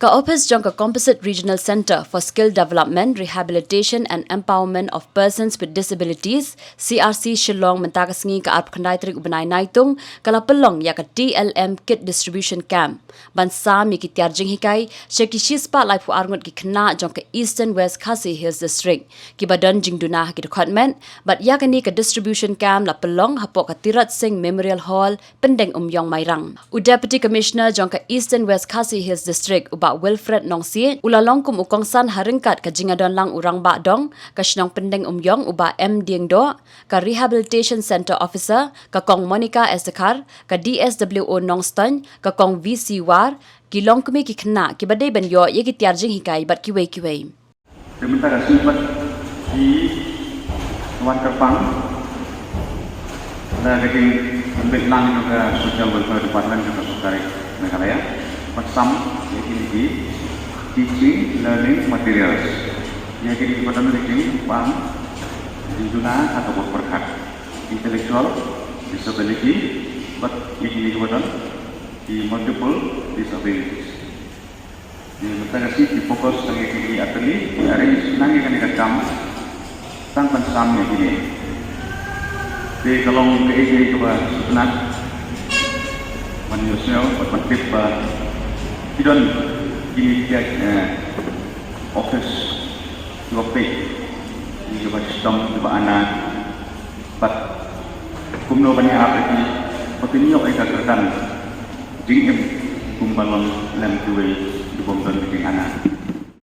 Ka Ophis jong ka Composite Regional Center for Skill Development, Rehabilitation and Empowerment of Persons with Disabilities, CRC Shilllong mentaka sngi ka arp khandai trik ubanai naitung kala pelong ya ka TLM kit distribution camp. Ban sam ki Tiar Jinghikai, sheki shispa lai pu arngot ki khna jong ka Eastern West Khasi Hills District. Kiba dan Jingduna ki Dkhot but ya ka ni ka distribution camp la pelong hapok ka Tirat Singh Memorial Hall pendeng yong Mairang. Deputy Commissioner jong ka Eastern West Khasi Hills District uba Wilfred Nongsi ulalong kum ukongsan haringkat ka jingadon lang urang ba dong ka shnong pendeng yong uba M Diengdo ka Rehabilitation Center Officer ka kong Monica Estekar ka DSWO Nongston ka kong VC War kilong kumi ki khna ki badai ben yo ye ki Tiar Jinghikai bat kiwei. Terima kasih di Tuan Kerpang dan lagi Vietnam juga Social Welfare Department juga Jylla Meghalaya bersam yakni teaching learning materials yakni pada learning pang Jingduna atau berkat intellectual disability but yakni pada di multiple disabilities. Terima kasih di fokus yakni atli hari senang yang dikatakan tang pensam yakni di kalong ke itu senang manusia berpentip tidak ini dia Ophis dua pay ini juga sistem juga anak but kumno banyak apa ini petunjuk yang terkadang jingim kumbalon lem kiwei di bawah anak.